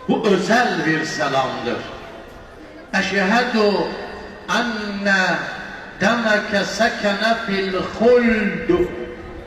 Bu özel bir selamdır. Eşhedü enne demeke sekene fil huld.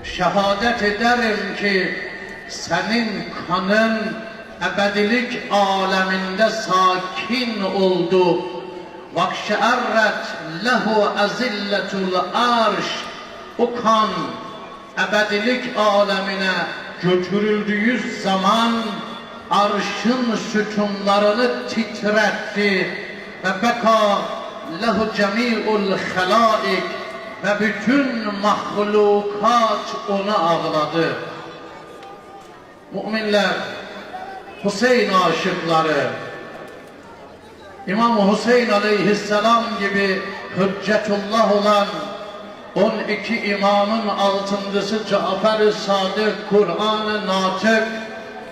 Şehadet ederim ki senin kanın ebedilik aleminde sakin oldu. Vakşeerret lehu azilletul arş. O kan ebedilik alemine götürüldüğü zaman arşın sütunlarını titretti. Ve beka lehu cemi'ul helaik. Ve bütün mahlukat onu ağladı. Müminler, Hüseyin aşıkları, İmam Hüseyin aleyhisselam gibi hüccetullah olan 12 imamın altıncısı Cafer-i Sadık, Kur'an-ı Natık,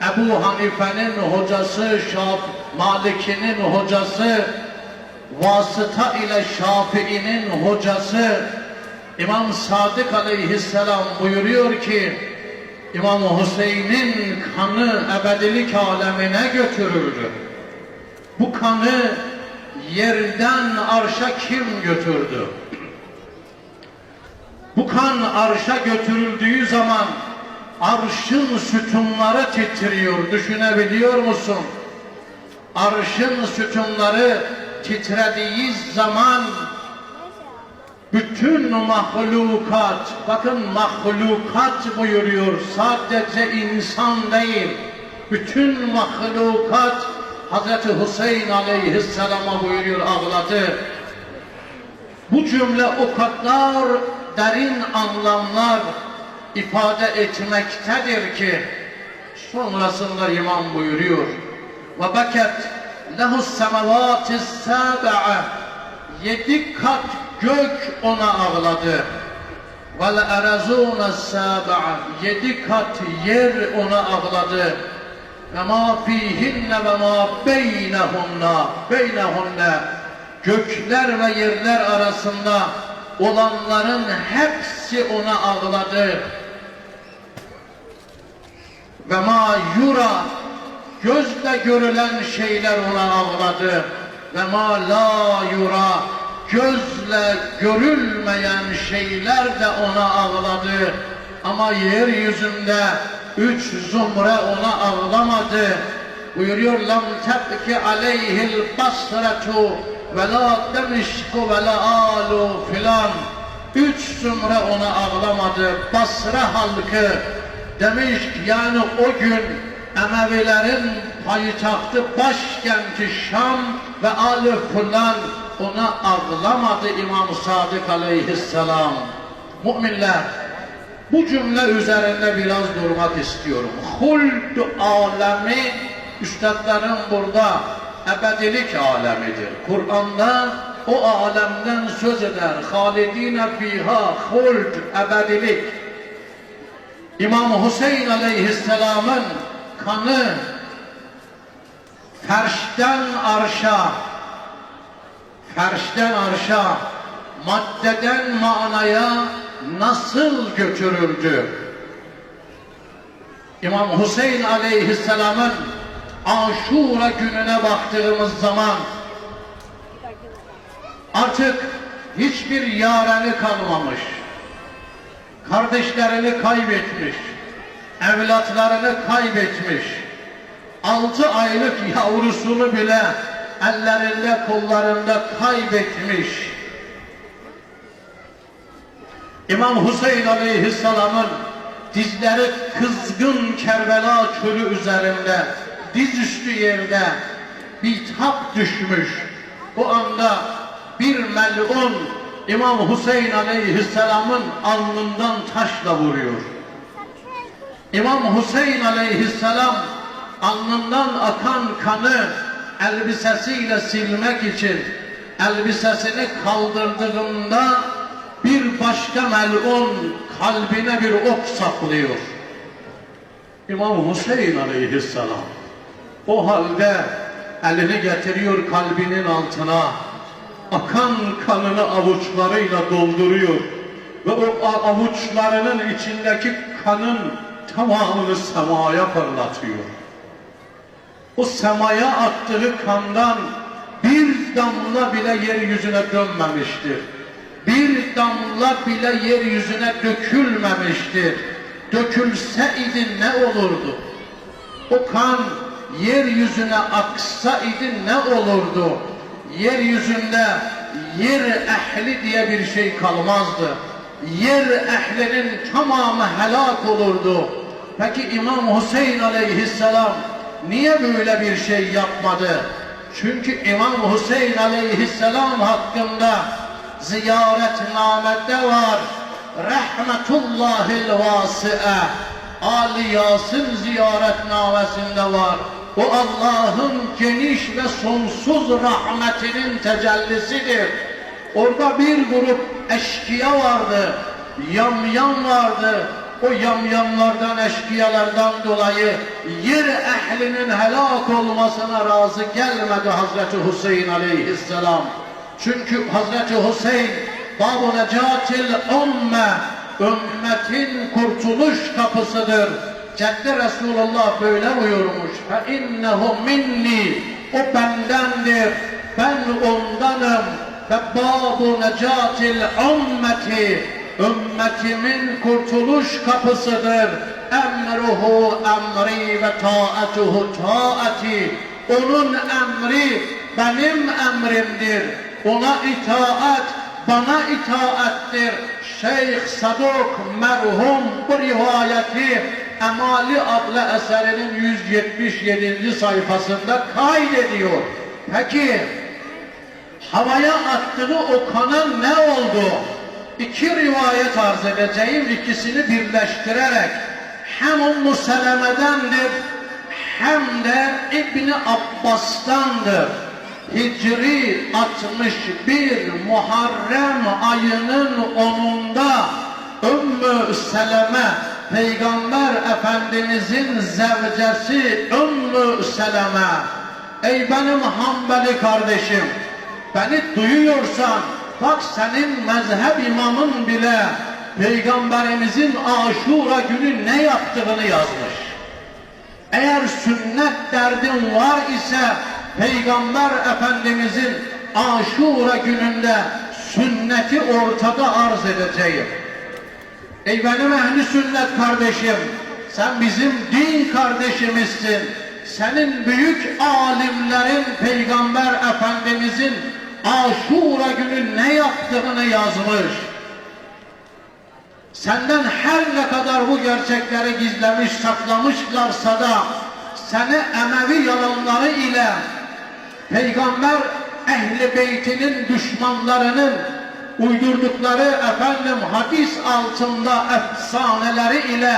Ebu Hanife'nin hocası, Malik'inin hocası, vasıta ile Şafii'nin hocası İmam Sadık aleyhisselam buyuruyor ki İmam Hüseyin'in kanı ebedilik alemine götürüldü. Bu kanı yerden arşa kim götürdü? Bu kan arşa götürüldüğü zaman arşın sütunları titriyor. Düşünebiliyor musun? Arşın sütunları titrediği zaman bütün mahlukat, bakın mahlukat buyuruyor, sadece insan değil, bütün mahlukat Hazreti Hüseyin aleyhisselama buyuruyor, ağladı. Bu cümle o kadar derin anlamlar ifade etmektedir ki sonrasında imam buyuruyor ve beket lehus semavatis sab'a, 7 kat gök ona ağladı. Vel erazûne sab'a, 7 kat yer ona ağladı. Ve ma fihinne ve ma beynehunne, gökler ve yerler arasında olanların hepsi ona ağladı. Ve ma yura, gözle görülen şeyler ona ağladı. Ve ma la yura, gözle görülmeyen şeyler de ona ağladı. Ama yeryüzünde 3 zumre ona ağlamadı. Buyuruyor lam tebki aleyhil basretu ve la demişku ve la alu filan. 3 zumre ona ağlamadı. Basra halkı, demiş yani o gün Emevilerin payitahtı, başkenti Şam ve Ali filan ona ağlamadı İmam Sadık aleyhisselam. Müminler, bu cümle üzerinde biraz durmak istiyorum. Huld alemi, üstadların burada ebedilik alemidir. Kur'an'da o alemden söz eder. Halidine fiha huld, ebedilik. İmam Hüseyin aleyhisselamın kanı ferşten arşa, maddeden manaya nasıl götürüldü? İmam Hüseyin aleyhisselamın Aşura gününe baktığımız zaman artık hiçbir yareni kalmamış. Kardeşlerini kaybetmiş, evlatlarını kaybetmiş, 6 aylık yavrusunu bile ellerinde kollarında kaybetmiş. İmam Hüseyin aleyhisselamın dizleri kızgın Kerbela çölü üzerinde, dizüstü yerde bitap düşmüş. Bu anda bir melun İmam Hüseyin aleyhisselamın alnından taşla vuruyor. İmam Hüseyin aleyhisselam alnından akan kanı elbisesiyle silmek için elbisesini kaldırdığında bir başka melun kalbine bir ok saplıyor. İmam Hüseyin aleyhisselam o halde elini getiriyor kalbinin altına, akan kanını avuçlarıyla dolduruyor ve o avuçlarının içindeki kanın tamamını semaya fırlatıyor. o semaya attığı kandan bir damla bile yeryüzüne dönmemiştir. Bir damla bile yeryüzüne dökülmemiştir. Dökülseydi ne olurdu? O kan yeryüzüne aksaydı ne olurdu? Yeryüzünde yer ehli diye bir şey kalmazdı. Yer ehlinin tamamı helak olurdu. Peki İmam Hüseyin aleyhisselam niye böyle bir şey yapmadı? Çünkü İmam Hüseyin aleyhisselam hakkında ziyaretnamede var. Rahmetullahil vasi'e. Ali Yasin ziyaretnamesinde var. O Allah'ın geniş ve sonsuz rahmetinin tecellisidir. Orada bir grup eşkıya vardı, yamyam vardı. O yamyamlardan, eşkıyalardan dolayı yer ehlinin helak olmasına razı gelmedi Hazreti Hüseyin aleyhisselam. Çünkü Hazreti Hüseyin Bab-ı Necatil Ümme, ümmetin kurtuluş kapısıdır. Ceddi Resulullah böyle buyurmuş. فَاِنَّهُ minni, o bendendir, ben ondanım. Ve Bab-ı Necatil Ümmeti, ümmetimin kurtuluş kapısıdır. Emruhu emri ve taatuhu taati. Onun emri benim emrimdir. Ona itaat bana itaattir. Şeyh Sadok merhum bu rivayeti Emali adlı eserinin 177. sayfasında kaydediyor. Peki havaya attığı o kanın ne oldu? İki rivayet arz edeceğim, ikisini birleştirerek hem Ümmü Seleme'dendir hem de İbni Abbas'tandır. Hicri 61 Muharrem ayının 10'unda Ümmü Seleme, Peygamber Efendimizin zevcesi Ümmü Seleme, ey benim Hanbeli kardeşim, beni duyuyorsan bak senin mezhep imamın bile Peygamberimizin Aşura günü ne yaptığını yazmış. Eğer sünnet derdin var ise Peygamber Efendimizin Aşura gününde sünneti ortada arz edeceğim. Ey benim ehli sünnet kardeşim, sen bizim din kardeşimizsin. Senin büyük alimlerin Peygamber Efendimizin Aşura günü ne yaptığını yazmış. Senden her ne kadar bu gerçekleri gizlemiş, saklamışlarsa da seni Emevi yalanları ile Peygamber Ehl-i Beytinin düşmanlarının uydurdukları hadis altında efsaneleri ile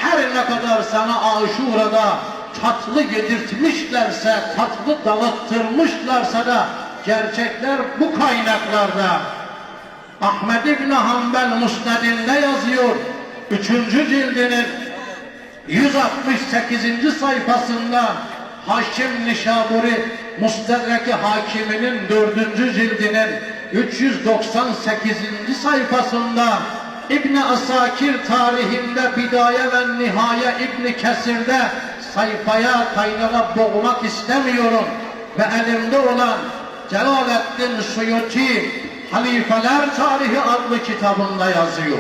her ne kadar sana Aşura'da tatlı yedirtmişlerse, tatlı dağıttırmışlarsa da gerçekler bu kaynaklarda. Ahmed İbni Hanbel Musned'inde yazıyor, 3. cildinin 168. sayfasında, Haşim Nişaburi Mustedrek-i Hakiminin 4. cildinin 398. sayfasında, İbn-i Asakir tarihinde Bidaye ve Nihaye İbn-i Kesir'de sayfaya kaynağa boğmak istemiyorum ve elimde olan Celaleddin Suyuti Halifeler Tarihi adlı kitabında yazıyor.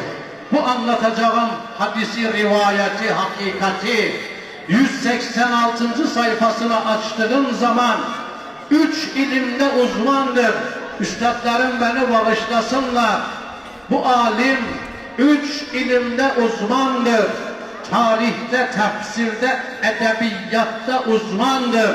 Bu anlatacağım hadisi, rivayeti, hakikati 186. sayfasını açtığım zaman 3 ilimde uzmandır. Üstadlarım beni bağışlasınlar. Bu alim 3 ilimde uzmandır. Tarihte, tefsirde, edebiyatta uzmandır.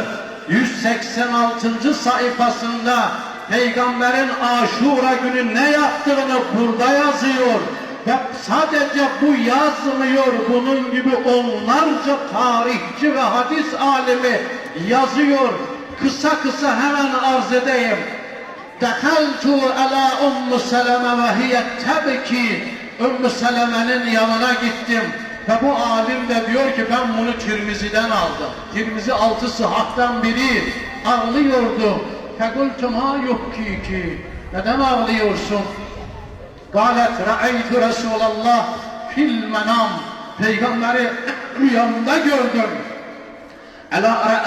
186. sayfasında Peygamberin Aşura günü ne yaptığını burada yazıyor. Ve sadece bu yazmıyor, bunun gibi onlarca tarihçi ve hadis alimi yazıyor. Kısa kısa hemen arz edeyim. Dehaltu ala Ümmü Seleme ve hiye tebki. Ümmü Seleme'nin yanına gittim. Ve bu alim de diyor ki ben bunu Tirmizi'den aldım. Tirmizi 6 sıhhattan biri, ağlıyordu. Fekultu ma yuhkiki. Neden ağlıyorsun? Galet ra'aytu Resulallah fil menam. Peygamberi rüyamda gördüm. Ela